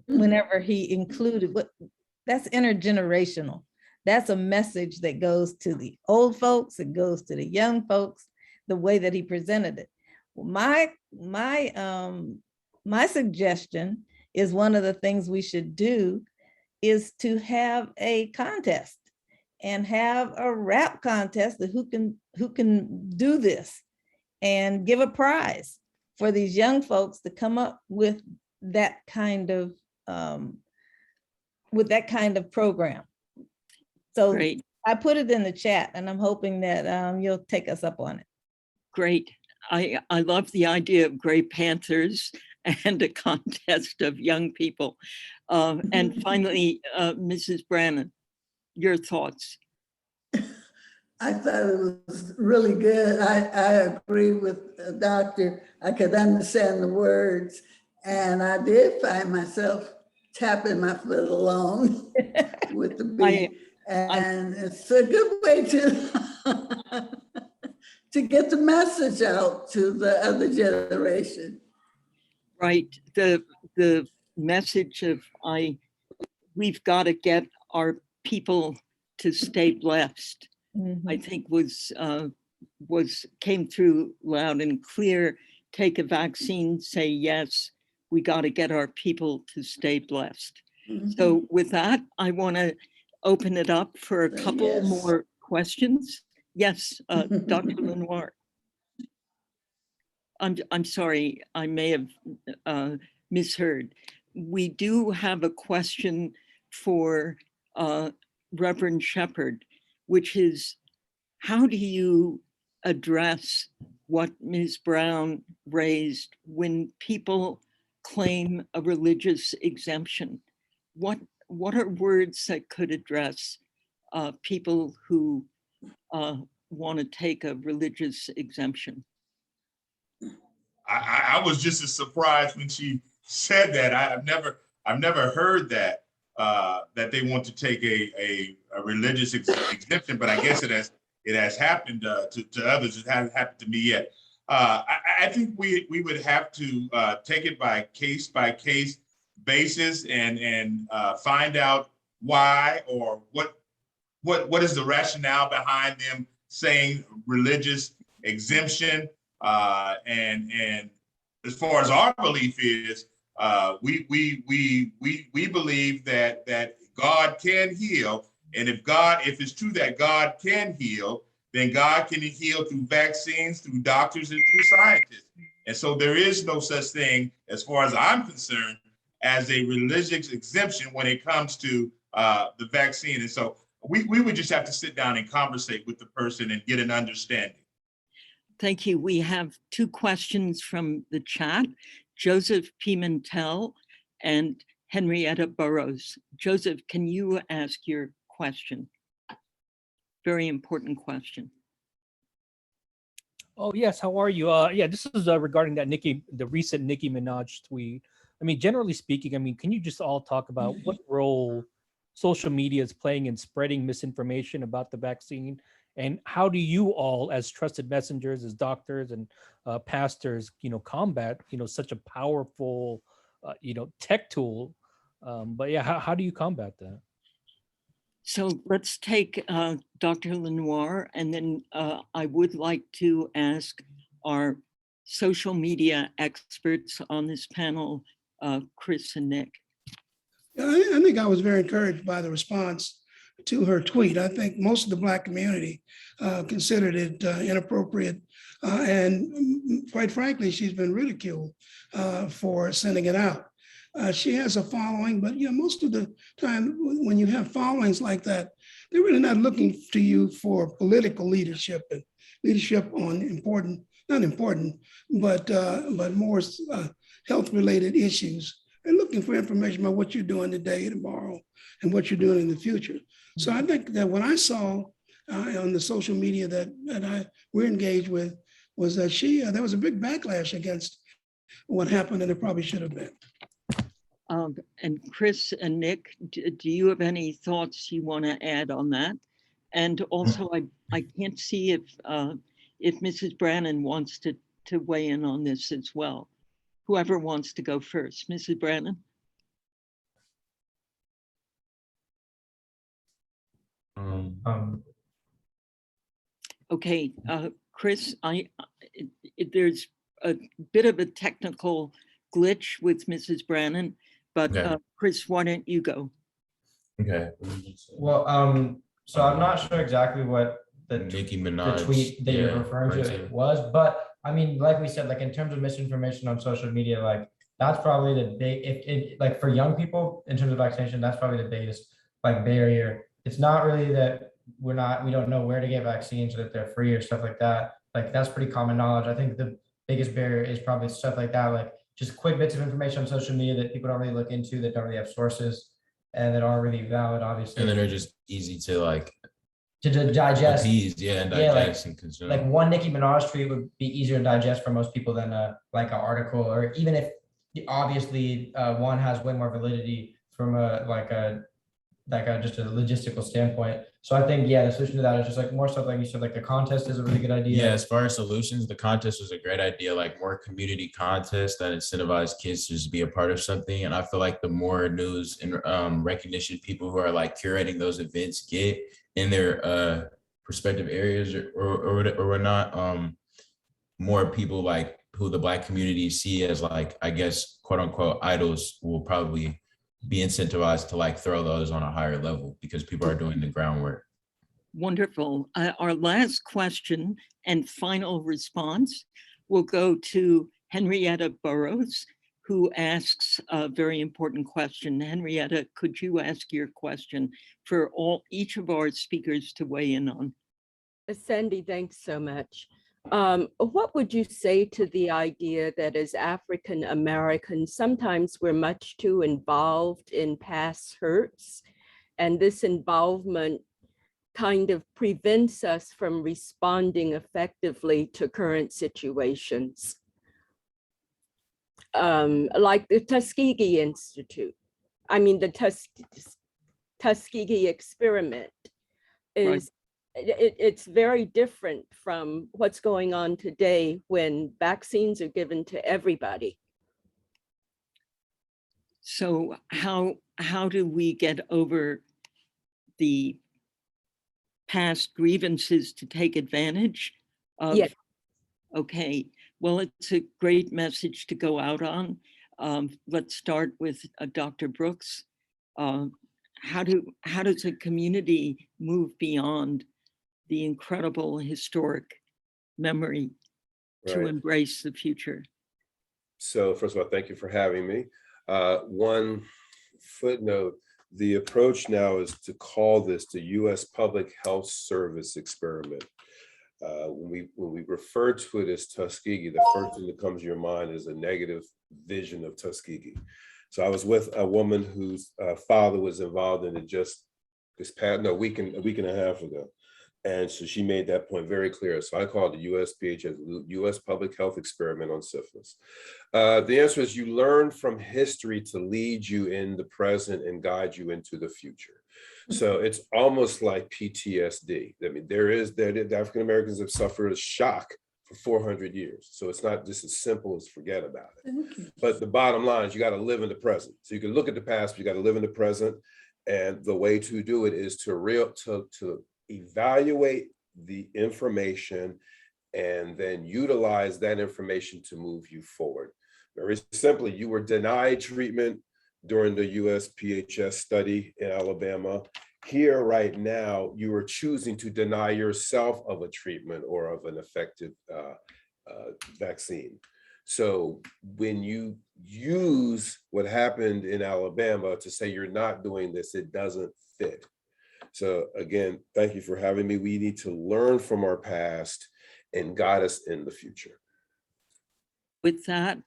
whenever he included that's intergenerational. That's a message that goes to the old folks, it goes to the young folks, the way that he presented it. My suggestion is one of the things we should do is to have a contest and have a rap contest that who can do this and give a prize for these young folks to come up with that kind of program. So Great. I put it in the chat and I'm hoping that you'll take us up on it. Great. I love the idea of Gray Panthers and a contest of young people. And finally, Mrs. Brannon, your thoughts. I thought it was really good. I agree with the doctor. I could understand the words. And I did find myself tapping my foot along with the beat. And it's a good way to get the message out to the other generation. Right. The message of we've got to get our people to stay blessed, I think came through loud and clear. Take a vaccine, say yes. We got to get our people to stay blessed. So with that, I want to open it up for a couple more questions. Yes, Dr. Lenoir. I'm sorry, I may have misheard. We do have a question for Reverend Shepherd, which is, how do you address what Ms. Brown raised when people claim a religious exemption? What are words that could address people who want to take a religious exemption? I was just as surprised when she said that. I've never heard that that they want to take a religious exemption, but I guess it has happened to others. It hasn't happened to me yet. I think we would have to take it by case basis and find out why or what is the rationale behind them saying religious exemption. And as far as our belief is, we believe that God can heal, and if it's true that God can heal, then God can heal through vaccines, through doctors, and through scientists. And so there is no such thing, as far as I'm concerned, as a religious exemption when it comes to the vaccine. And so we would just have to sit down and conversate with the person and get an understanding. Thank you. We have two questions from the chat, Joseph Pimentel and Henrietta Burrows. Joseph, can you ask your question? Very important question. Oh, yes. How are you? Yeah, this is regarding that the recent Nicki Minaj tweet. I mean, generally speaking, I mean, can you just all talk about what role social media is playing in spreading misinformation about the vaccine? And how do you all, as trusted messengers, as doctors and pastors, combat, such a powerful, tech tool? But yeah, how do you combat that? So let's take Dr. Lenoir, and then I would like to ask our social media experts on this panel, Chris and Nick. I think I was very encouraged by the response to her tweet. I think most of the Black community considered it inappropriate. And quite frankly, she's been ridiculed for sending it out. She has a following, but most of the time when you have followings like that, they're really not looking to you for political leadership and leadership on not important, but more health-related issues. They're looking for information about what you're doing today, tomorrow, and what you're doing in the future. So I think that what I saw on the social media that we're engaged with was that there was a big backlash against what happened, and it probably should have been. And Chris and Nick, do you have any thoughts you want to add on that? And also, I can't see if Mrs. Brannon wants to weigh in on this as well. Whoever wants to go first, Mrs. Brannon. Okay, Chris, there's a bit of a technical glitch with Mrs. Brannon, but Okay. Chris, why don't you go? Okay. Well, so I'm not sure exactly what the Nicki Minaj, tweet that you're referring to was, but I mean, like we said, like in terms of misinformation on social media, like that's probably the big, like for young people in terms of vaccination, that's probably the biggest like barrier. It's not really that we don't know where to get vaccines or that they're free or stuff like that. Like that's pretty common knowledge. I think the biggest barrier is probably stuff like that, like just quick bits of information on social media that people don't really look into, that don't really have sources and that aren't really valid, obviously. And then they're just easy to like to digest. Appease, and digest and consume. Like one Nicki Minaj tweet would be easier to digest for most people than like an article, or even if obviously one has way more validity from just a logistical standpoint. So I think, the solution to that is just like more stuff like you said, like the contest is a really good idea. Yeah, as far as solutions, the contest was a great idea, like more community contests that incentivize kids to just be a part of something. And I feel like the more news and recognition people who are like curating those events get in their respective areas or whatnot, more people like who the Black community see as like, I guess, quote unquote, idols will probably be incentivized to like throw those on a higher level because people are doing the groundwork. Wonderful. Our last question and final response will go to Henrietta Burrows, who asks a very important question. Henrietta, could you ask your question for each of our speakers to weigh in on? Sandy, thanks so much. What would you say to the idea that as African Americans, sometimes we're much too involved in past hurts, and this involvement kind of prevents us from responding effectively to current situations? Like the Tuskegee Institute. I mean, the Tuskegee experiment is, it's very different from what's going on today when vaccines are given to everybody. So how do we get over the past grievances to take advantage of? Yes. Okay, well, it's a great message to go out on. Let's start with Dr. Brooks. How does a community move beyond the incredible historic memory to embrace the future? So first of all, thank you for having me. One footnote, the approach now is to call this the U.S. Public Health Service experiment. When we refer to it as Tuskegee, the first thing that comes to your mind is a negative vision of Tuskegee. So I was with a woman whose father was involved in it just this past, a week and a half ago. And so she made that point very clear. So I call it the USPHS, US Public Health Experiment on Syphilis. The answer is you learn from history to lead you in the present and guide you into the future. So it's almost like PTSD. I mean, the African Americans have suffered a shock for 400 years. So it's not just as simple as forget about it. But the bottom line is you got to live in the present. So you can look at the past, but you got to live in the present. And the way to do it is to evaluate the information and then utilize that information to move you forward. Very simply, you were denied treatment during the USPHS study in Alabama. Here right now, you are choosing to deny yourself of a treatment or of an effective vaccine. So when you use what happened in Alabama to say you're not doing this, it doesn't fit. So again, thank you for having me. We need to learn from our past and guide us in the future. With that,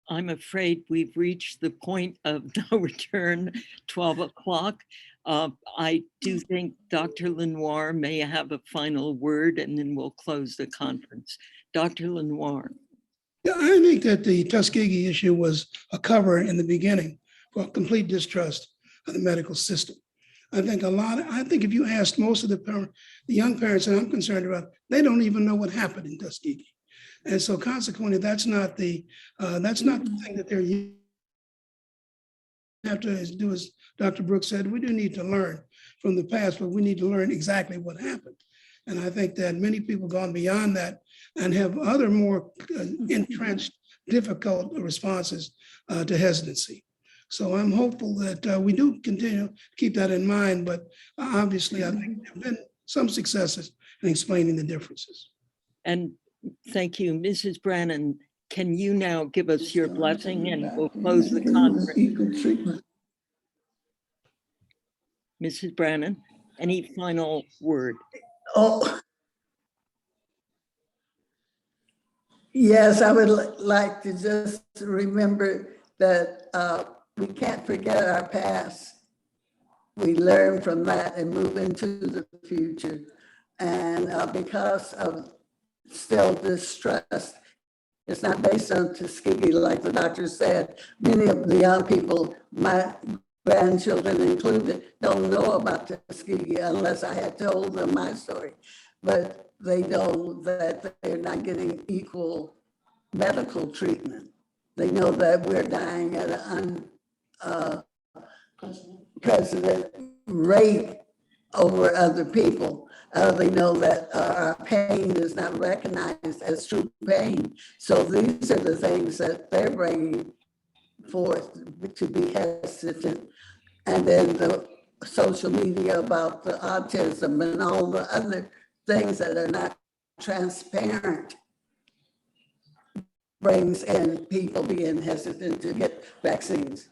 I'm afraid we've reached the point of no return, 12 o'clock. I do think Dr. Lenoir may have a final word and then we'll close the conference. Dr. Lenoir. Yeah, I think that the Tuskegee issue was a cover in the beginning for complete distrust of the medical system. I think if you asked most of the young parents that I'm concerned about, they don't even know what happened in Tuskegee. And so consequently, that's not the thing that they're have to do, as Dr. Brooks said, we do need to learn from the past, but we need to learn exactly what happened. And I think that many people gone beyond that and have other more entrenched, difficult responses to hesitancy. So I'm hopeful that we do continue to keep that in mind, but obviously I think there have been some successes in explaining the differences. And thank you, Mrs. Brannon. Can you now give us your blessing and we'll close the conference? Mrs. Brannon, any final word? Oh, yes, I would like to just remember that we can't forget our past. We learn from that and move into the future. And because of still distrust, it's not based on Tuskegee, like the doctor said. Many of the young people, my grandchildren included, don't know about Tuskegee unless I had told them my story. But they know that they're not getting equal medical treatment. They know that we're dying at an unprecedented rate over other people. They know that our pain is not recognized as true pain. So these are the things that they're bringing forth to be hesitant. And then the social media about the autism and all the other things that are not transparent brings in people being hesitant to get vaccines,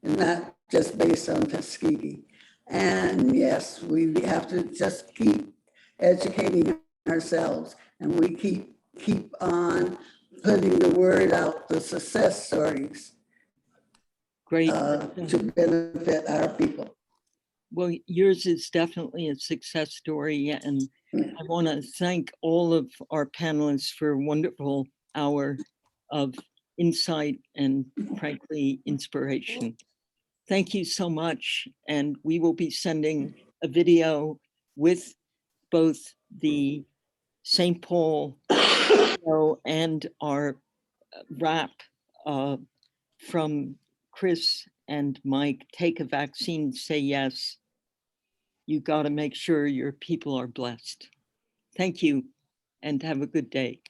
and not just based on Tuskegee. And yes, we have to just keep educating ourselves, and we keep on putting the word out, the success stories. Great. To benefit our people. Well, yours is definitely a success story, and I want to thank all of our panelists for a wonderful hour of insight and, frankly, inspiration. Thank you so much, and we will be sending a video with both the St. Paul video and our wrap from Chris and Mike. Take a vaccine, say yes. You got to make sure your people are blessed. Thank you and have a good day.